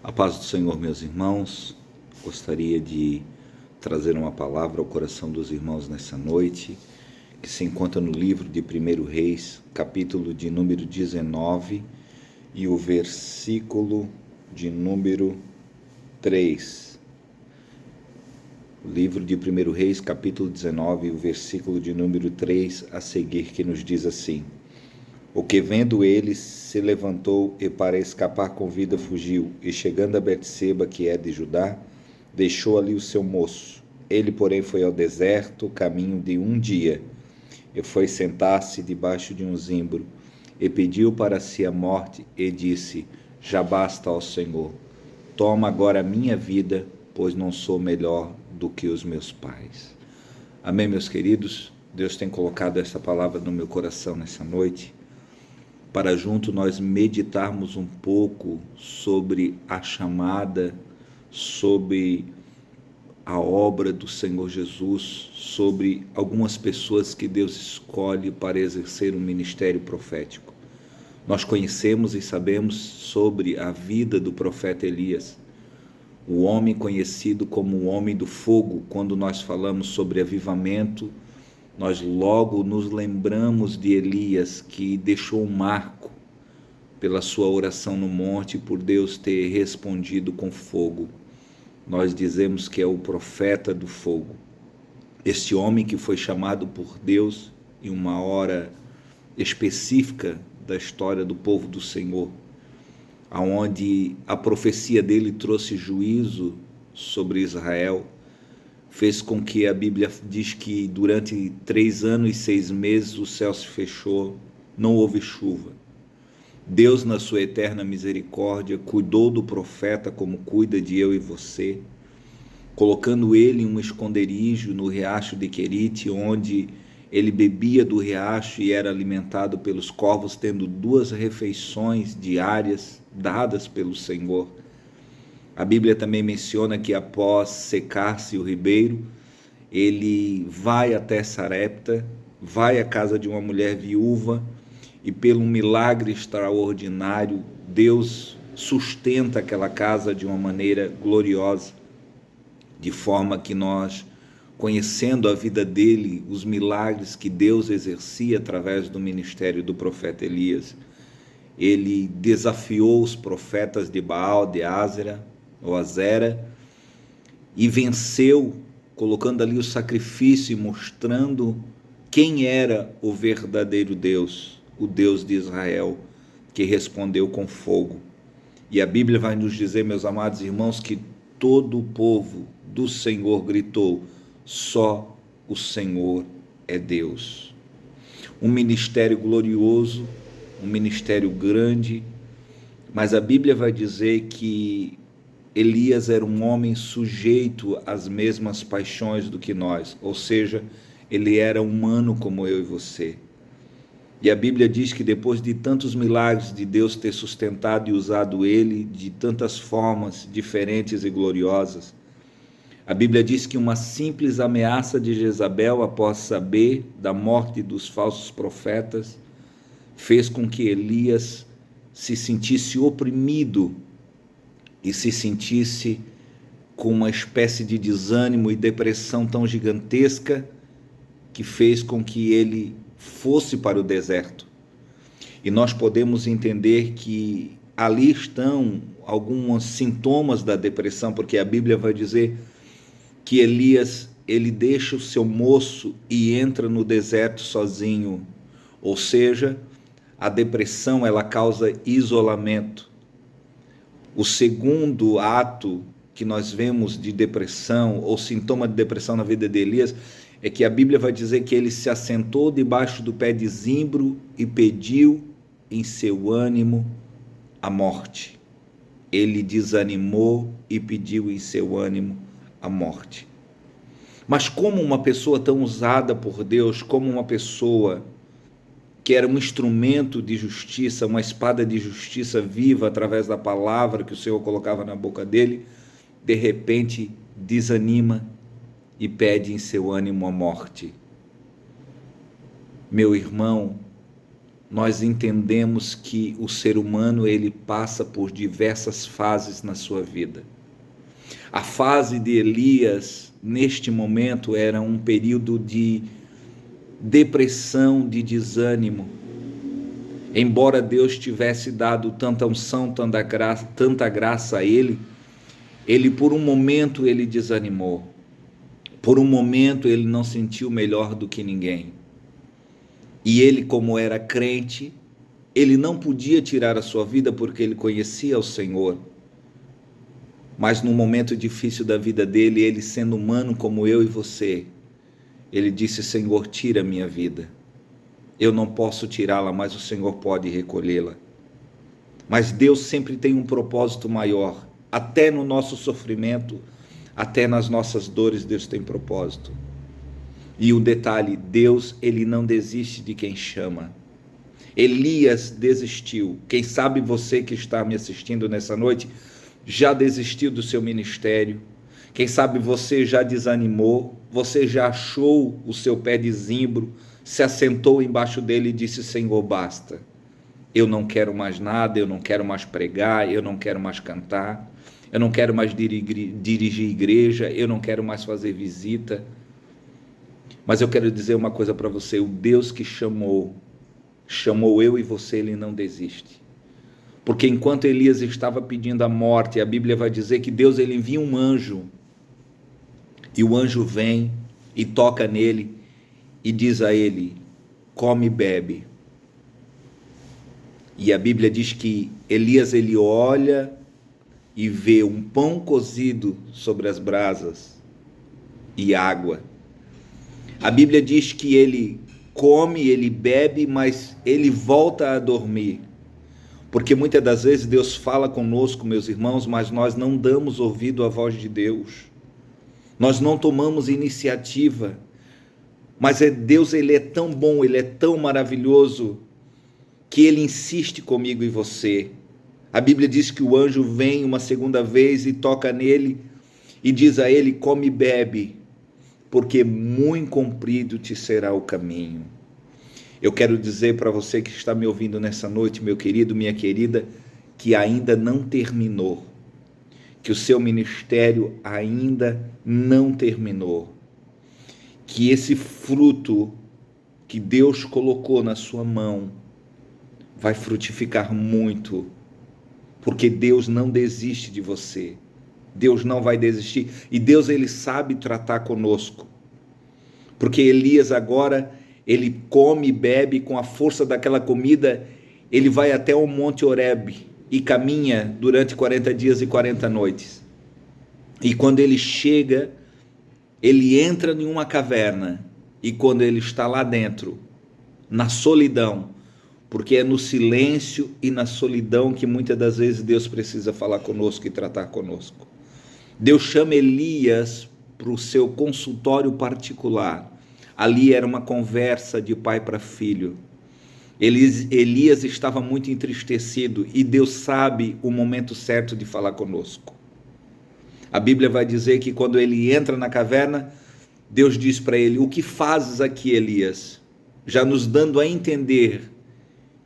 A paz do Senhor, meus irmãos. Gostaria de trazer uma palavra ao coração dos irmãos nessa noite, que se encontra no livro de 1 Reis, capítulo de número 19 e o versículo de número 3. O livro de 1 Reis, capítulo 19 e o versículo de número 3 a seguir, que nos diz assim: O que vendo ele se levantou e para escapar com vida fugiu, e chegando a Betseba, que é de Judá, deixou ali o seu moço. Ele, porém, foi ao deserto, caminho de um dia, e foi sentar-se debaixo de um zimbro, e pediu para si a morte, e disse: Já basta, ó Senhor, toma agora a minha vida, pois não sou melhor do que os meus pais. Amém, meus queridos? Deus tem colocado essa palavra no meu coração nessa noite, para junto nós meditarmos um pouco sobre a chamada, sobre a obra do Senhor Jesus, sobre algumas pessoas que Deus escolhe para exercer um ministério profético. Nós conhecemos e sabemos sobre a vida do profeta Elias, o homem conhecido como o homem do fogo. Quando nós falamos sobre avivamento, nós logo nos lembramos de Elias, que deixou um marco pela sua oração no monte, por Deus ter respondido com fogo. Nós dizemos que é o profeta do fogo. Este homem que foi chamado por Deus em uma hora específica da história do povo do Senhor, aonde a profecia dele trouxe juízo sobre Israel, fez com que a Bíblia diz que durante 3 anos e 6 meses o céu se fechou, não houve chuva. Deus, na sua eterna misericórdia, cuidou do profeta como cuida de eu e você, colocando ele em um esconderijo no riacho de Querite, onde ele bebia do riacho e era alimentado pelos corvos, tendo 2 refeições diárias dadas pelo Senhor. A Bíblia também menciona que após secar-se o ribeiro, ele vai até Sarepta, vai à casa de uma mulher viúva, e pelo milagre extraordinário, Deus sustenta aquela casa de uma maneira gloriosa, de forma que nós, conhecendo a vida dele, os milagres que Deus exercia através do ministério do profeta Elias, ele desafiou os profetas de Baal, de Azera, e venceu, colocando ali o sacrifício e mostrando quem era o verdadeiro Deus, o Deus de Israel, que respondeu com fogo. E a Bíblia vai nos dizer, meus amados irmãos, que todo o povo do Senhor gritou: só o Senhor é Deus. Um ministério glorioso, um ministério grande, mas a Bíblia vai dizer que Elias era um homem sujeito às mesmas paixões do que nós, ou seja, ele era humano como eu e você. E a Bíblia diz que depois de tantos milagres de Deus ter sustentado e usado ele de tantas formas diferentes e gloriosas, a Bíblia diz que uma simples ameaça de Jezabel, após saber da morte dos falsos profetas, fez com que Elias se sentisse oprimido e se sentisse com uma espécie de desânimo e depressão tão gigantesca, que fez com que ele fosse para o deserto. E nós podemos entender que ali estão alguns sintomas da depressão, porque a Bíblia vai dizer que Elias, ele deixa o seu moço e entra no deserto sozinho. Ou seja, a depressão, ela causa isolamento. O segundo ato que nós vemos de depressão, ou sintoma de depressão na vida de Elias, é que a Bíblia vai dizer que ele se assentou debaixo do pé de zimbro e pediu em seu ânimo a morte. Ele desanimou e pediu em seu ânimo a morte. Mas como uma pessoa tão usada por Deus, como uma pessoa que era um instrumento de justiça, uma espada de justiça viva através da palavra que o Senhor colocava na boca dele, de repente desanima e pede em seu ânimo a morte. Meu irmão, nós entendemos que o ser humano ele passa por diversas fases na sua vida. A fase de Elias, neste momento, era um período de depressão, de desânimo. Embora Deus tivesse dado tanta unção, tanta graça a ele por um momento ele desanimou. Por um momento ele não sentiu melhor do que ninguém. E ele, como era crente, ele não podia tirar a sua vida porque ele conhecia o Senhor. Mas no momento difícil da vida dele, ele sendo humano como eu e você, ele disse: Senhor, tira a minha vida. Eu não posso tirá-la, mas o Senhor pode recolhê-la. Mas Deus sempre tem um propósito maior. Até no nosso sofrimento, até nas nossas dores, Deus tem propósito. E o detalhe, Deus, ele não desiste de quem chama. Elias desistiu. Quem sabe você que está me assistindo nessa noite já desistiu do seu ministério. Quem sabe você já desanimou, você já achou o seu pé de zimbro, se assentou embaixo dele e disse: Senhor, basta. Eu não quero mais nada, eu não quero mais pregar, eu não quero mais cantar, eu não quero mais dirigir igreja, eu não quero mais fazer visita. Mas eu quero dizer uma coisa para você: o Deus que chamou eu e você, ele não desiste. Porque enquanto Elias estava pedindo a morte, a Bíblia vai dizer que Deus ele envia um anjo, e o anjo vem e toca nele e diz a ele: come e bebe. E a Bíblia diz que Elias ele olha e vê um pão cozido sobre as brasas e água. A Bíblia diz que ele come, ele bebe, mas ele volta a dormir. Porque muitas das vezes Deus fala conosco, meus irmãos, mas nós não damos ouvido à voz de Deus. Nós não tomamos iniciativa. Mas Deus, ele é tão bom, ele é tão maravilhoso, que ele insiste comigo e você. A Bíblia diz que o anjo vem uma segunda vez e toca nele e diz a ele: come e bebe, porque muito comprido te será o caminho. Eu quero dizer para você que está me ouvindo nessa noite, meu querido, minha querida, que ainda não terminou, que o seu ministério ainda não terminou, que esse fruto que Deus colocou na sua mão vai frutificar muito, porque Deus não desiste de você. Deus não vai desistir, e Deus ele sabe tratar conosco, porque Elias agora ele come e bebe, com a força daquela comida ele vai até o Monte Horebe e caminha durante 40 dias e 40 noites, e quando ele chega, ele entra em uma caverna, e quando ele está lá dentro, na solidão, porque é no silêncio e na solidão que muitas das vezes Deus precisa falar conosco e tratar conosco. Deus chama Elias para o seu consultório particular. Ali era uma conversa de pai para filho. Elias estava muito entristecido e Deus sabe o momento certo de falar conosco. A Bíblia vai dizer que quando ele entra na caverna, Deus diz para ele: o que fazes aqui, Elias? Já nos dando a entender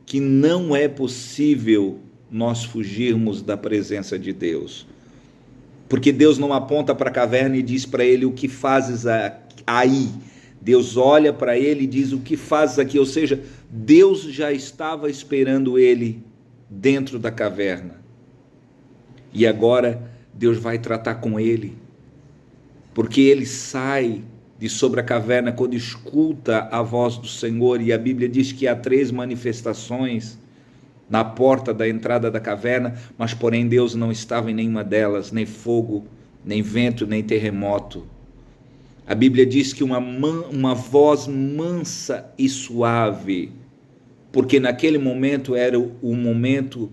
que não é possível nós fugirmos da presença de Deus. Porque Deus não aponta para a caverna e diz para ele: o que fazes aí? Deus olha para ele e diz: o que fazes aqui? Ou seja, Deus já estava esperando ele dentro da caverna. E agora Deus vai tratar com ele, porque ele sai de sobre a caverna quando escuta a voz do Senhor, e a Bíblia diz que há 3 manifestações na porta da entrada da caverna, mas porém Deus não estava em nenhuma delas, nem fogo, nem vento, nem terremoto. A Bíblia diz que uma voz mansa e suave, porque naquele momento era o momento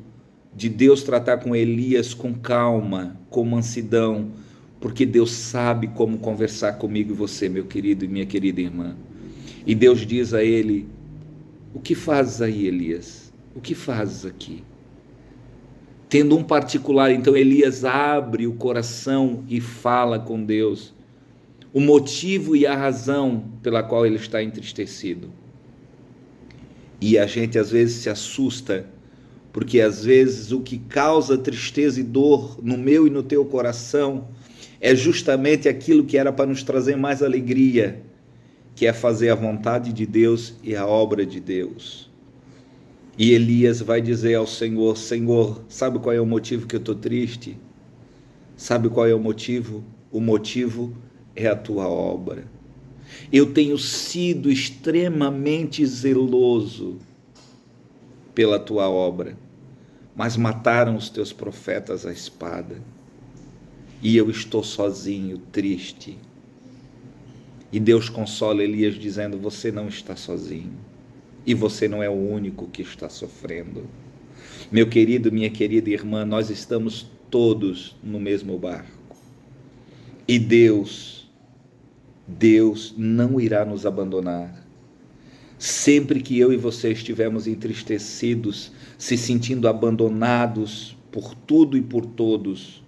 de Deus tratar com Elias com calma, com mansidão, porque Deus sabe como conversar comigo e você, meu querido e minha querida irmã. E Deus diz a ele: o que fazes aí, Elias? O que fazes aqui? Tendo um particular, então Elias abre o coração e fala com Deus o motivo e a razão pela qual ele está entristecido. E a gente às vezes se assusta, porque às vezes o que causa tristeza e dor no meu e no teu coração é justamente aquilo que era para nos trazer mais alegria, que é fazer a vontade de Deus e a obra de Deus. E Elias vai dizer ao Senhor: Senhor, sabe qual é o motivo que eu estou triste? Sabe qual é o motivo? O motivo é a tua obra. Eu tenho sido extremamente zeloso pela tua obra, mas mataram os teus profetas à espada, e eu estou sozinho, triste. E Deus consola Elias dizendo: você não está sozinho, e você não é o único que está sofrendo. Meu querido, minha querida irmã, nós estamos todos no mesmo barco, e Deus não irá nos abandonar. Sempre que eu e você estivermos entristecidos, se sentindo abandonados por tudo e por todos,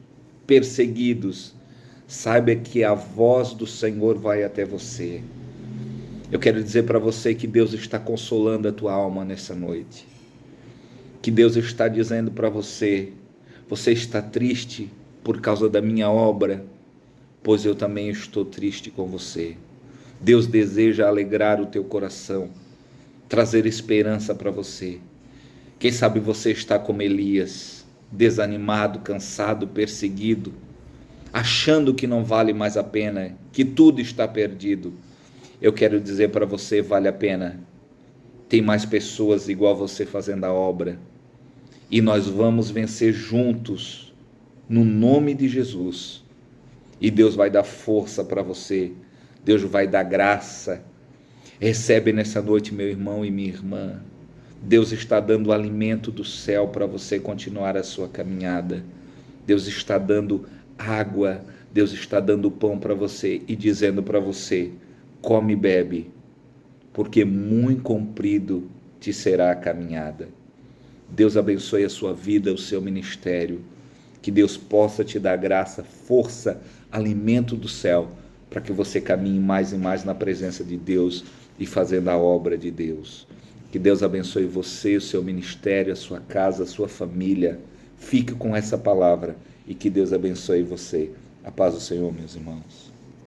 perseguidos, saiba que a voz do Senhor vai até você. Eu quero dizer para você que Deus está consolando a tua alma nessa noite. Que Deus está dizendo para você: você está triste por causa da minha obra? Pois eu também estou triste com você. Deus deseja alegrar o teu coração, trazer esperança para você. Quem sabe você está como Elias, desanimado, cansado, perseguido, achando que não vale mais a pena, que tudo está perdido. Eu quero dizer para você: vale a pena. Tem mais pessoas igual a você fazendo a obra, e nós vamos vencer juntos, no nome de Jesus. E Deus vai dar força para você, Deus vai dar graça. Recebe nessa noite, meu irmão e minha irmã. Deus está dando o alimento do céu para você continuar a sua caminhada. Deus está dando água, Deus está dando pão para você e dizendo para você: come e bebe, porque muito comprido te será a caminhada. Deus abençoe a sua vida, o seu ministério. Que Deus possa te dar graça, força, alimento do céu, para que você caminhe mais e mais na presença de Deus e fazendo a obra de Deus. Que Deus abençoe você, o seu ministério, a sua casa, a sua família. Fique com essa palavra e que Deus abençoe você. A paz do Senhor, meus irmãos.